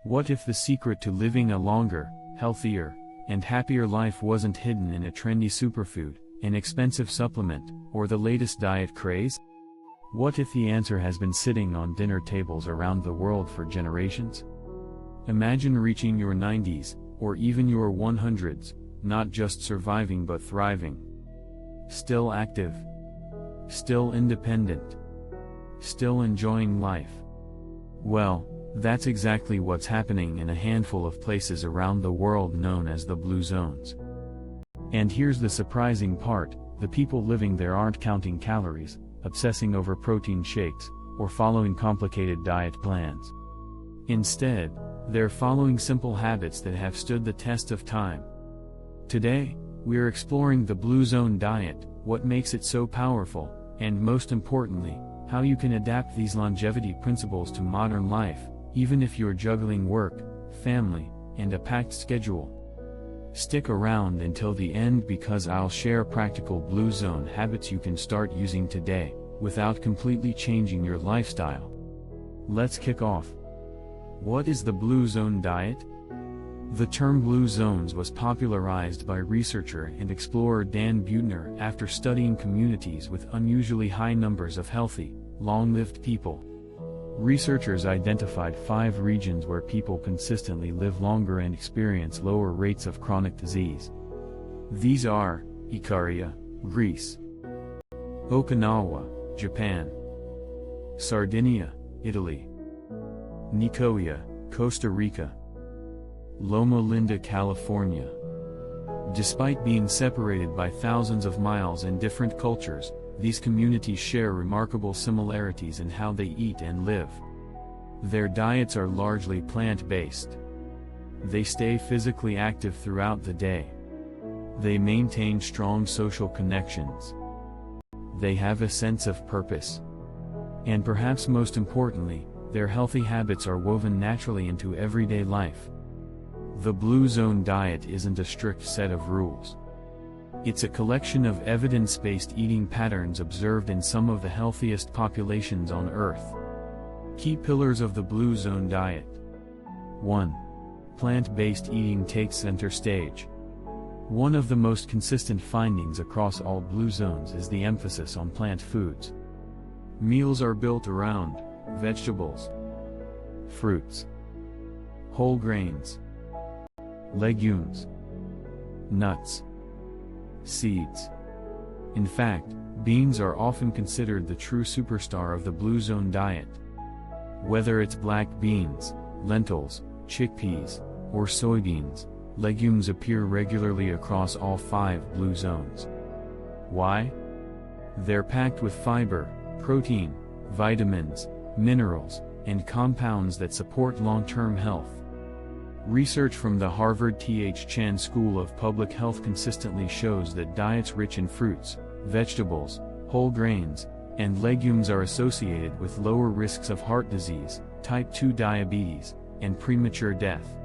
What if the secret to living a longer, healthier, and happier life wasn't hidden in a trendy superfood, an expensive supplement, or the latest diet craze? What if the answer has been sitting on dinner tables around the world for generations? Imagine reaching your 90s, or even your 100s, not just surviving but thriving. Still active. Still independent. Still enjoying life. Well, that's exactly what's happening in a handful of places around the world known as the Blue Zones. And here's the surprising part, the people living there aren't counting calories, obsessing over protein shakes, or following complicated diet plans. Instead, they're following simple habits that have stood the test of time. Today, we're exploring the Blue Zone diet, what makes it so powerful, and most importantly, how you can adapt these longevity principles to modern life, even if you're juggling work, family, and a packed schedule. Stick around until the end because I'll share practical Blue Zone habits you can start using today, without completely changing your lifestyle. Let's kick off. What is the Blue Zone diet? The term Blue Zones was popularized by researcher and explorer Dan Buettner after studying communities with unusually high numbers of healthy, long-lived people. Researchers identified 5 regions where people consistently live longer and experience lower rates of chronic disease. These are Ikaria, Greece; Okinawa, Japan; Sardinia, Italy; Nicoya, Costa Rica; Loma Linda, California. Despite being separated by thousands of miles and different cultures, these communities share remarkable similarities in how they eat and live. Their diets are largely plant-based. They stay physically active throughout the day. They maintain strong social connections. They have a sense of purpose. And perhaps most importantly, their healthy habits are woven naturally into everyday life. The Blue Zone diet isn't a strict set of rules. It's a collection of evidence-based eating patterns observed in some of the healthiest populations on Earth. Key pillars of the Blue Zone diet. 1. Plant-based eating takes center stage. One of the most consistent findings across all Blue Zones is the emphasis on plant foods. Meals are built around vegetables, fruits, whole grains, legumes, nuts, seeds. In fact, beans are often considered the true superstar of the Blue Zone diet. Whether it's black beans, lentils, chickpeas, or soybeans, legumes appear regularly across all 5 Blue Zones. Why? They're packed with fiber, protein, vitamins, minerals, and compounds that support long-term health. Research from the Harvard T.H. Chan School of Public Health consistently shows that diets rich in fruits, vegetables, whole grains, and legumes are associated with lower risks of heart disease, type 2 diabetes, and premature death.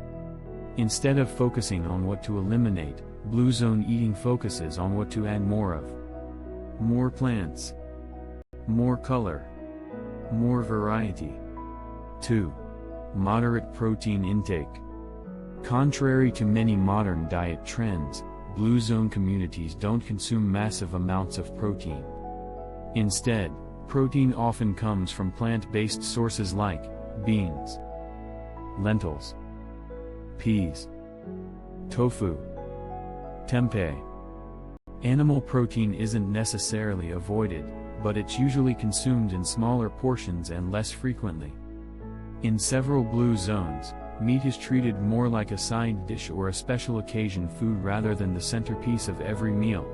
Instead of focusing on what to eliminate, Blue Zone eating focuses on what to add more of. More plants. More color. More variety. 2. Moderate protein intake. Contrary to many modern diet trends, Blue Zone communities don't consume massive amounts of protein. Instead, protein often comes from plant-based sources like beans, lentils, peas, tofu, tempeh. Animal protein isn't necessarily avoided, but it's usually consumed in smaller portions and less frequently. In several Blue Zones, meat is treated more like a side dish or a special occasion food rather than the centerpiece of every meal.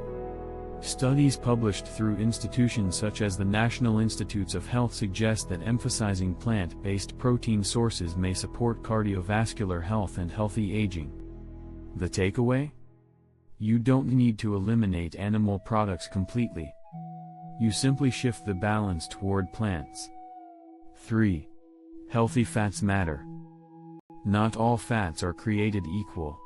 Studies published through institutions such as the National Institutes of Health suggest that emphasizing plant-based protein sources may support cardiovascular health and healthy aging. The takeaway? You don't need to eliminate animal products completely. You simply shift the balance toward plants. 3. Healthy fats matter. Not all fats are created equal.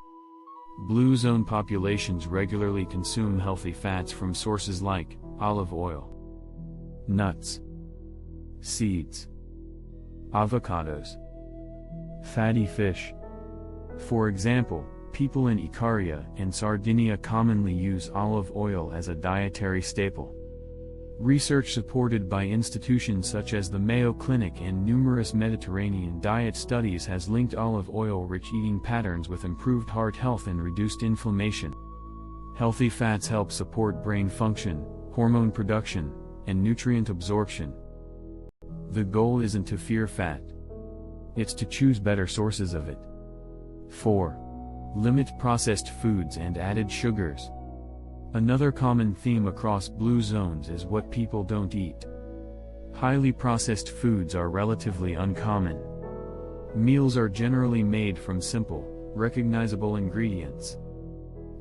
Blue Zone populations regularly consume healthy fats from sources like olive oil, nuts, seeds, avocados, Fatty fish. For example, people in Ikaria and Sardinia commonly use olive oil as a dietary staple. Research supported by institutions such as the Mayo Clinic and numerous Mediterranean diet studies has linked olive oil-rich eating patterns with improved heart health and reduced inflammation. Healthy fats help support brain function, hormone production, and nutrient absorption. The goal isn't to fear fat. It's to choose better sources of it. 4. Limit processed foods and added sugars. Another common theme across blue zones is what people don't eat. Highly processed foods are relatively uncommon. Meals are generally made from simple, recognizable ingredients.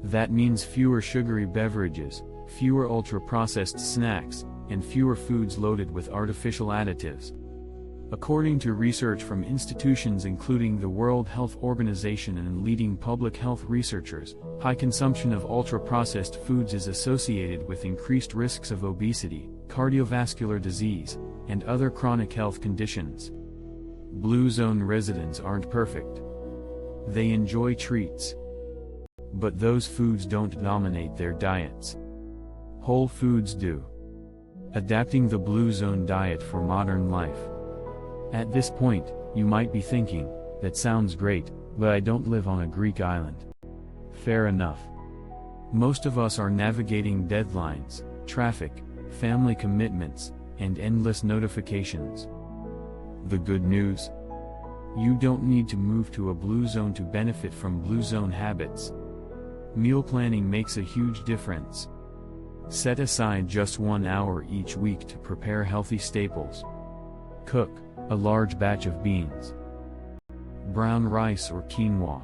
That means fewer sugary beverages, fewer ultra-processed snacks, and fewer foods loaded with artificial additives. According to research from institutions including the World Health Organization and leading public health researchers, high consumption of ultra-processed foods is associated with increased risks of obesity, cardiovascular disease, and other chronic health conditions. Blue Zone residents aren't perfect. They enjoy treats. But those foods don't dominate their diets. Whole foods do. Adapting the Blue Zone diet for modern life. At this point, you might be thinking, that sounds great, but I don't live on a Greek island. Fair enough. Most of us are navigating deadlines, traffic, family commitments, and endless notifications. The good news? You don't need to move to a blue zone to benefit from blue zone habits. Meal planning makes a huge difference. Set aside just 1 hour each week to prepare healthy staples. Cook a large batch of beans, brown rice or quinoa,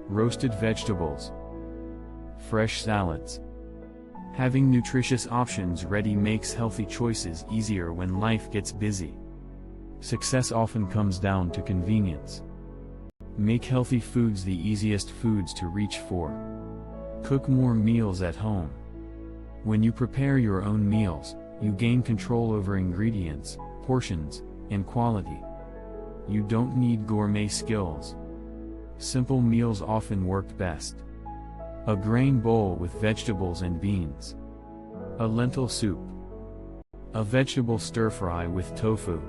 roasted vegetables, fresh salads. Having nutritious options ready makes healthy choices easier when life gets busy. Success often comes down to convenience. Make healthy foods the easiest foods to reach for. Cook more meals at home. When you prepare your own meals, you gain control over ingredients, portions, and quality. You don't need gourmet skills. Simple meals often work best. A grain bowl with vegetables and beans. A lentil soup. A vegetable stir-fry with tofu.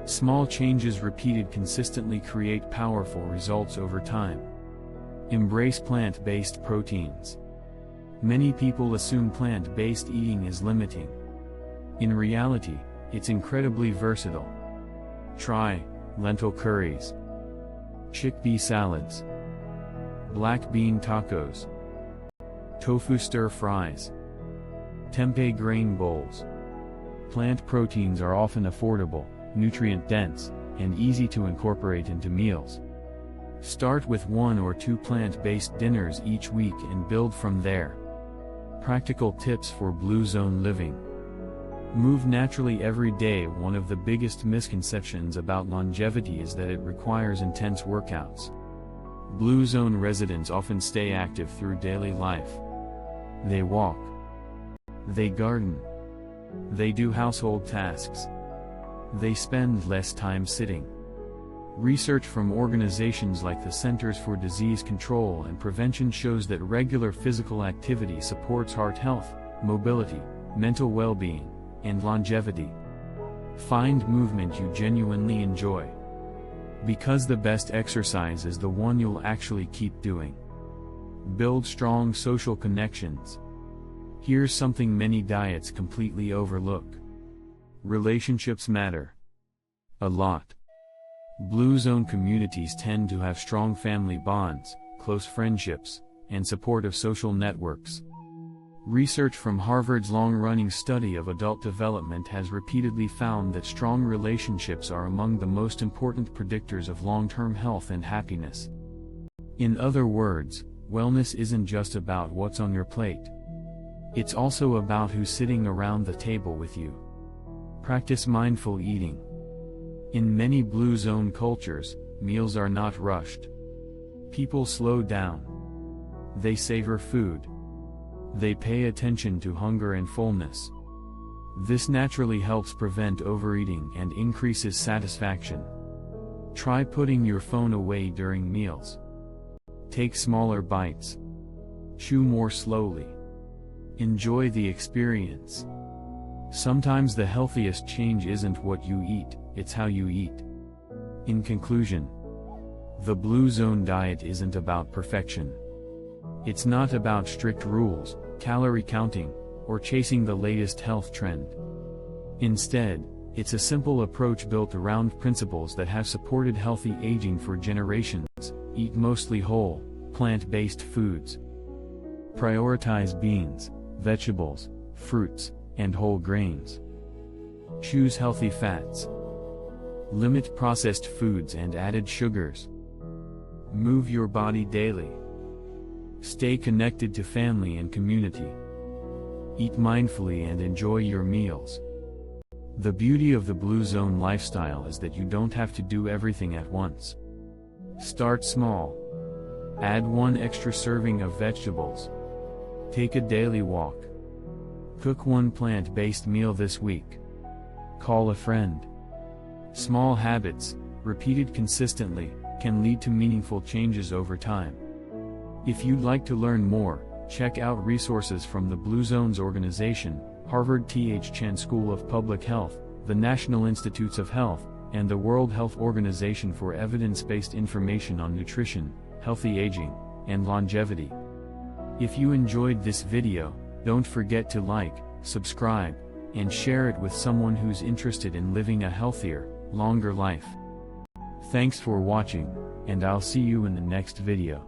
Small changes repeated consistently create powerful results over time. Embrace plant-based proteins. Many people assume plant-based eating is limiting. In reality, it's incredibly versatile. Try lentil curries, chickpea salads, black bean tacos, tofu stir-fries, tempeh grain bowls. Plant proteins are often affordable, nutrient-dense, and easy to incorporate into meals. Start with 1 or 2 plant-based dinners each week and build from there. Practical tips for Blue Zone living. Move naturally every day. One of the biggest misconceptions about longevity is that it requires intense workouts. Blue Zone residents often stay active through daily life. They walk. They garden. They do household tasks. They spend less time sitting. Research from organizations like the Centers for Disease Control and Prevention shows that regular physical activity supports heart health, mobility, mental well-being, and longevity. Find movement you genuinely enjoy. Because the best exercise is the one you'll actually keep doing. Build strong social connections. Here's something many diets completely overlook. Relationships matter a lot. Blue Zone communities tend to have strong family bonds, close friendships, and supportive social networks. Research from Harvard's long-running study of adult development has repeatedly found that strong relationships are among the most important predictors of long-term health and happiness. In other words, wellness isn't just about what's on your plate. It's also about who's sitting around the table with you. Practice mindful eating. In many Blue Zone cultures, meals are not rushed. People slow down. They savor food. They pay attention to hunger and fullness. This naturally helps prevent overeating and increases satisfaction. Try putting your phone away during meals. Take smaller bites. Chew more slowly. Enjoy the experience. Sometimes the healthiest change isn't what you eat, it's how you eat. In conclusion, the Blue Zone diet isn't about perfection. It's not about strict rules, calorie counting, or chasing the latest health trend. Instead, it's a simple approach built around principles that have supported healthy aging for generations. Eat mostly whole, plant-based foods. Prioritize beans, vegetables, fruits, and whole grains. Choose healthy fats. Limit processed foods and added sugars. Move your body daily. Stay connected to family and community. Eat mindfully and enjoy your meals. The beauty of the Blue Zone lifestyle is that you don't have to do everything at once. Start small. Add 1 extra serving of vegetables. Take a daily walk. Cook 1 plant-based meal this week. Call a friend. Small habits, repeated consistently, can lead to meaningful changes over time. If you'd like to learn more, check out resources from the Blue Zones organization, Harvard Th Chan School of Public Health, the National Institutes of Health, and the World Health Organization for evidence-based information on nutrition, healthy aging, and longevity. If you enjoyed this video, don't forget to like, subscribe, and share it with someone who's interested in living a healthier, longer life. Thanks for watching, and I'll see you in the next video.